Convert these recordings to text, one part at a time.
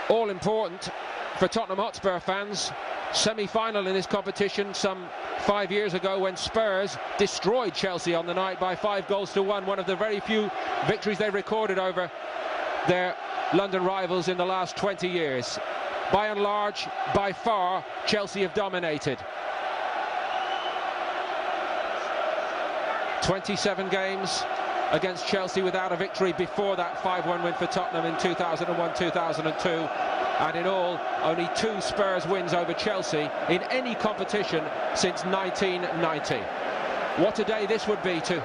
all important for Tottenham Hotspur fans. Semi-final in this competition some 5 years ago when Spurs destroyed Chelsea on the night by 5-1, one of the very few victories they recorded over their London rivals in the last 20 years. By and large, by far, Chelsea have dominated. 27 games against Chelsea without a victory before that 5-1 win for Tottenham in 2001-2002, and in all only 2 Spurs wins over Chelsea in any competition since 1990. What a day this would be to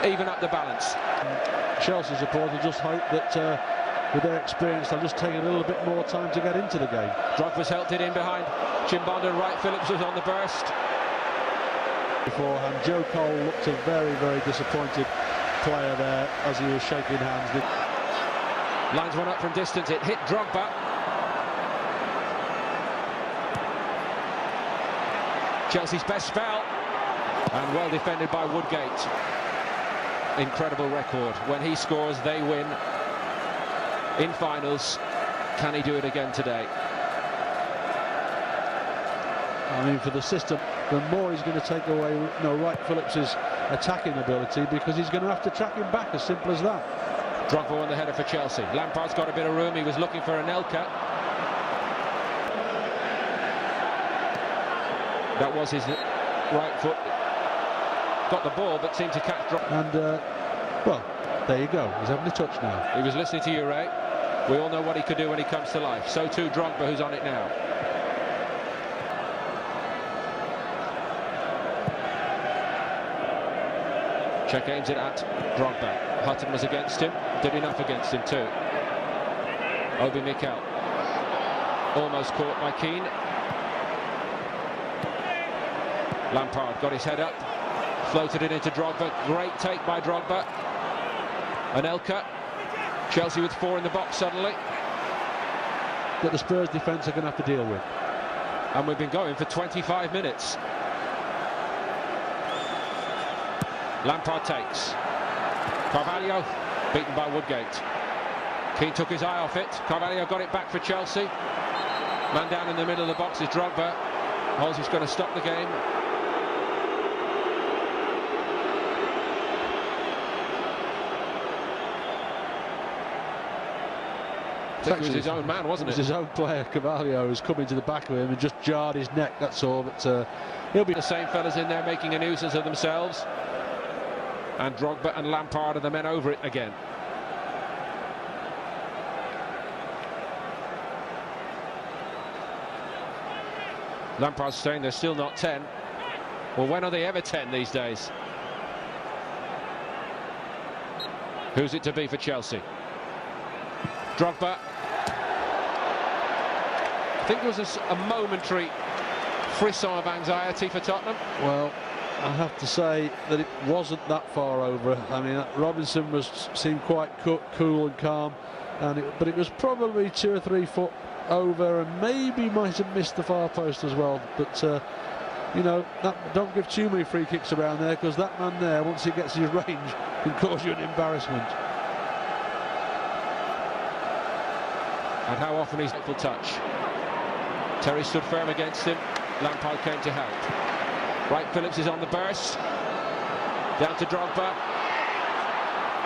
even up the balance. Chelsea supporters just hope that with their experience they'll just take a little bit more time to get into the game. Drogba's helped it in behind Chimbonda, and Wright Phillips was on the burst. Beforehand, Joe Cole looked a very, very disappointed player there as he was shaking hands. Lines one up from distance, it hit Drogba. Chelsea's best spell, and well defended by Woodgate. Incredible record. When he scores, they win in finals. Can he do it again today? I mean, for the system, the more he's going to take away, Wright Phillips's attacking ability, because he's going to have to track him back, as simple as that. Drogba won the header for Chelsea. Lampard's got a bit of room. He was looking for Anelka. That was his right foot. Got the ball, but seemed to catch Drogba. And, well, there you go. He's having a touch now. He was listening to you, Ray. We all know what he could do when he comes to life. So too Drogba, who's on it now. Check aims it at Drogba. Hutton was against him. Did enough against him too. Obi Mikel. Almost caught by Keane. Lampard got his head up. Floated it into Drogba. Great take by Drogba. Anelka. Chelsea with 4 in the box suddenly. That the Spurs defence are going to have to deal with. And we've been going for 25 minutes. Lampard takes. Carvalho beaten by Woodgate. Keane took his eye off it. Carvalho got it back for Chelsea. Man down in the middle of the box is Drogba. Halsey's going to stop the game. I think it was his own man, wasn't it? It was his own player, Carvalho, who's come into the back of him and just jarred his neck, that's all. But he'll be the same fellas in there making a nuisance of themselves. And Drogba and Lampard are the men over it again. Lampard's saying they're still not 10. Well, when are they ever 10 these days? Who's it to be for Chelsea? Drogba. I think there was a momentary frisson of anxiety for Tottenham. Well, I have to say that it wasn't that far over. I mean, Robinson seemed quite cool and calm, but it was probably 2 or 3 foot over, and maybe might have missed the far post as well. But don't give too many free kicks around there, because that man there, once he gets his range, can cause you an embarrassment. And how often he's full touch. Terry stood firm against him. Lampard came to help. Wright Phillips is on the burst. Down to Drogba.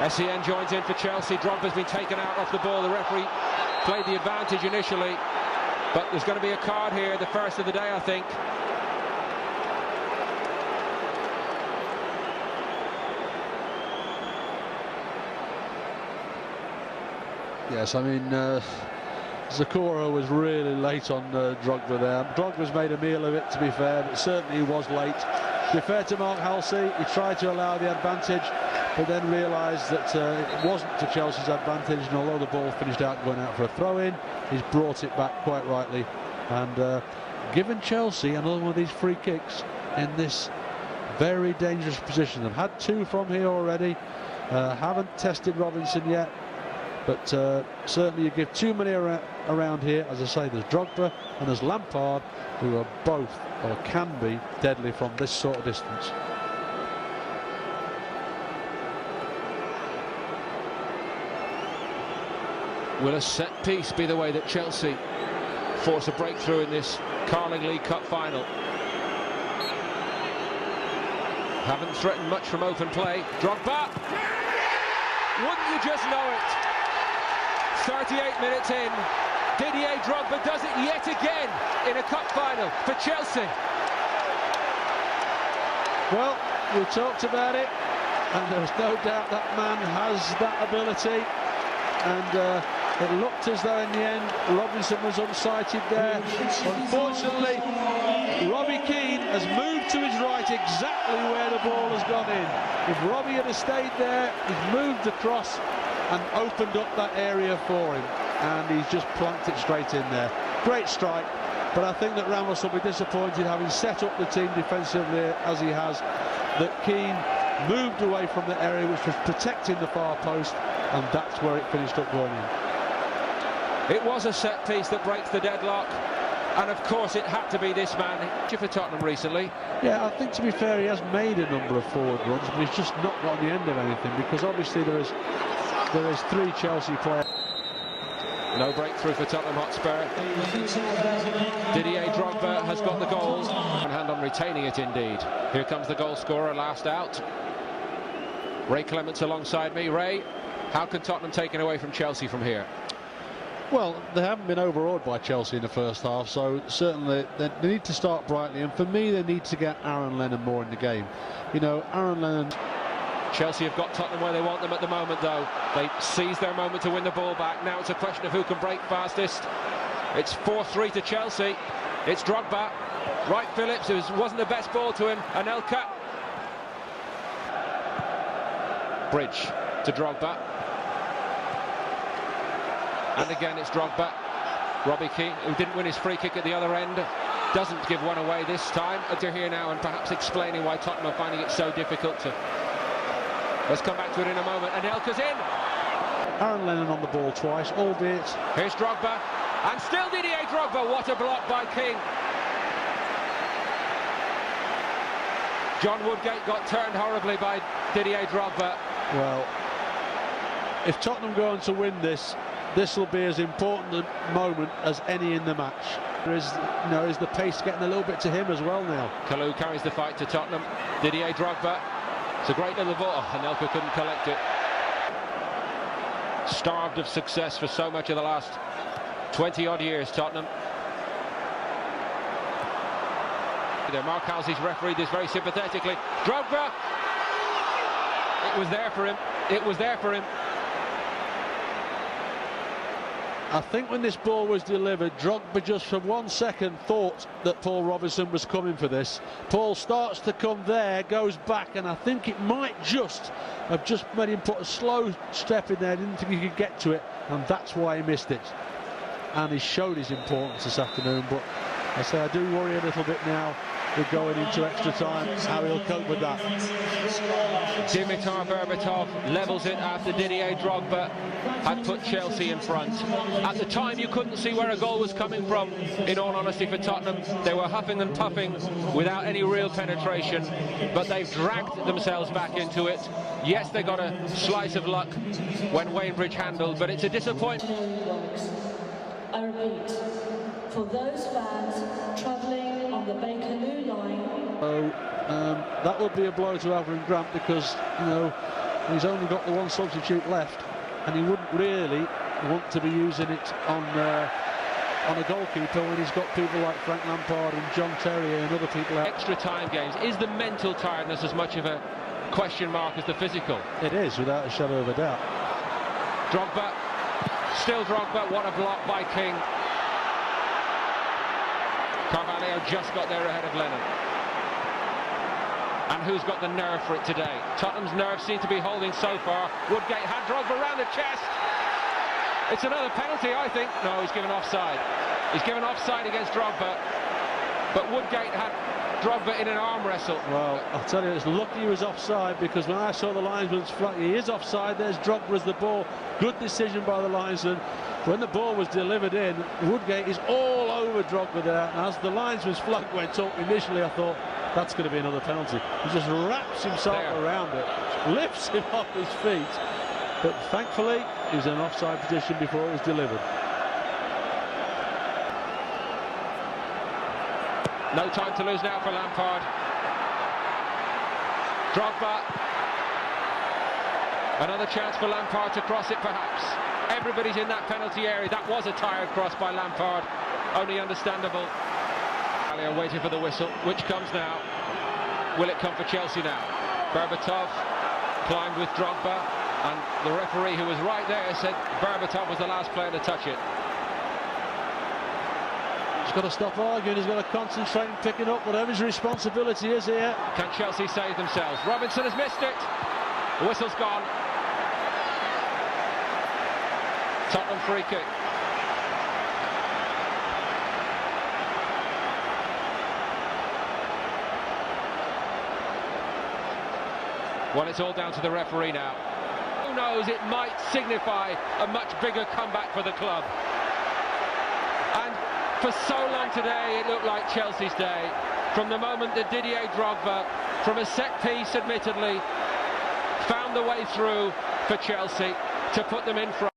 SEN joins in for Chelsea. Drogba's been taken out off the ball. The referee played the advantage initially, but there's going to be a card here, the first of the day, I think. Yes, I mean, Zakora was really late on Drogba there. Drogba's made a meal of it, to be fair, but certainly he was late. To be fair to Mark Halsey, he tried to allow the advantage, but then realised that it wasn't to Chelsea's advantage, and although the ball finished out going out for a throw-in, he's brought it back quite rightly, and given Chelsea another one of these free kicks in this very dangerous position. They've had 2 from here already, haven't tested Robinson yet, but certainly you give too many around here. As I say, there's Drogba and there's Lampard, who are both, or can be, deadly from this sort of distance. Will a set piece be the way that Chelsea force a breakthrough in this Carling League Cup final? Haven't threatened much from open play. Drogba! Wouldn't you just know it? 38 minutes in, Didier Drogba does it yet again in a cup final for Chelsea. Well, we talked about it, and there's no doubt that man has that ability, and it looked as though in the end Robinson was unsighted there. Unfortunately, Robbie Keane has moved to his right exactly where the ball has gone in. If Robbie had stayed there, he's moved across and opened up that area for him, and he's just planked it straight in there. Great strike, but I think that Ramos will be disappointed, having set up the team defensively as he has, that Keane moved away from the area which was protecting the far post, and that's where it finished up going in. It was a set piece that breaks the deadlock, and of course it had to be this man. For Tottenham recently. Yeah, I think to be fair, he has made a number of forward runs, but he's just not got on the end of anything, because obviously there is 3 Chelsea players. No breakthrough for Tottenham Hotspur. Didier Drogba has got the goal. One hand on retaining it indeed. Here comes the goal scorer, last out. Ray Clements alongside me. Ray, how can Tottenham take it away from Chelsea from here? Well, they haven't been overawed by Chelsea in the first half, so certainly they need to start brightly, and for me they need to get Aaron Lennon more in the game. You know, Aaron Lennon... Chelsea have got Tottenham where they want them at the moment, though. They seized their moment to win the ball back. Now it's a question of who can break fastest. It's 4-3 to Chelsea. It's Drogba. Wright Phillips, who wasn't the best ball to him. Anelka. Bridge to Drogba. And again it's Drogba. Robbie Keane, who didn't win his free kick at the other end, doesn't give one away this time. They're here now and perhaps explaining why Tottenham are finding it so difficult to... Let's come back to it in a moment. Anelka's in. Aaron Lennon on the ball twice, albeit... Here's Drogba. And still Didier Drogba. What a block by King. John Woodgate got turned horribly by Didier Drogba. Well, if Tottenham go on to win this, this will be as important a moment as any in the match. There is, you know, is the pace getting a little bit to him as well now. Kalou carries the fight to Tottenham. Didier Drogba. It's a great little ball. Anelka couldn't collect it. Starved of success for so much of the last 20-odd years, Tottenham. Mark Halsey's refereed this very sympathetically. Drogba! It was there for him. It was there for him. I think when this ball was delivered, Drogba just for 1 second thought that Paul Robinson was coming for this. Paul starts to come there, goes back, and I think it might have just made him put a slow step in there. Didn't think he could get to it, and that's why he missed it. And he showed his importance this afternoon, but I say I do worry a little bit now with going into extra time, how he'll cope with that. Dimitar Berbatov levels it after Didier Drogba had put Chelsea in front. At the time you couldn't see where a goal was coming from, in all honesty, for Tottenham. They were huffing and puffing without any real penetration, but they've dragged themselves back into it. Yes, they got a slice of luck when Wainbridge handled, but it's a disappointment. I repeat, for those fans travelling on the Bakerloo line. So that would be a blow to Avram Grant, because, you know, he's only got the one substitute left, and he wouldn't really want to be using it on a goalkeeper when he's got people like Frank Lampard and John Terry and other people out. Extra time games. Is the mental tiredness as much of a question mark as the physical? It is, without a shadow of a doubt. Drogba. Still Drogba. What a block by King. Carvalho just got there ahead of Lennon. And who's got the nerve for it today? Tottenham's nerve seem to be holding so far. Woodgate had Drogba round the chest. It's another penalty, I think. No, he's given offside. He's given offside against Drogba. But Woodgate had Drogba in an arm wrestle. Well, I'll tell you, it's lucky he was offside, because when I saw the linesman's flag, he is offside. There's Drogba as the ball. Good decision by the linesman. When the ball was delivered in, Woodgate is all over Drogba there. And as the linesman's flag went up, initially I thought, that's going to be another penalty. He just wraps himself around it, lifts him off his feet, But thankfully, he was in an offside position before it was delivered. No time to lose now for Lampard. Drogba. Another chance for Lampard to cross it, perhaps. Everybody's in that penalty area. That was a tired cross by Lampard. Only understandable. Are waiting for the whistle, which comes now. Will it come for Chelsea now? Berbatov climbed with Drogba, and the referee, who was right there, said Berbatov was the last player to touch it. He's got to stop arguing. He's got to concentrate on picking up whatever his responsibility is here. Can Chelsea save themselves? Robinson has missed it. The whistle's gone. Tottenham free kick. Well, it's all down to the referee now. Who knows, it might signify a much bigger comeback for the club. And for so long today, it looked like Chelsea's day. From the moment that Didier Drogba, from a set piece admittedly, found the way through for Chelsea to put them in front.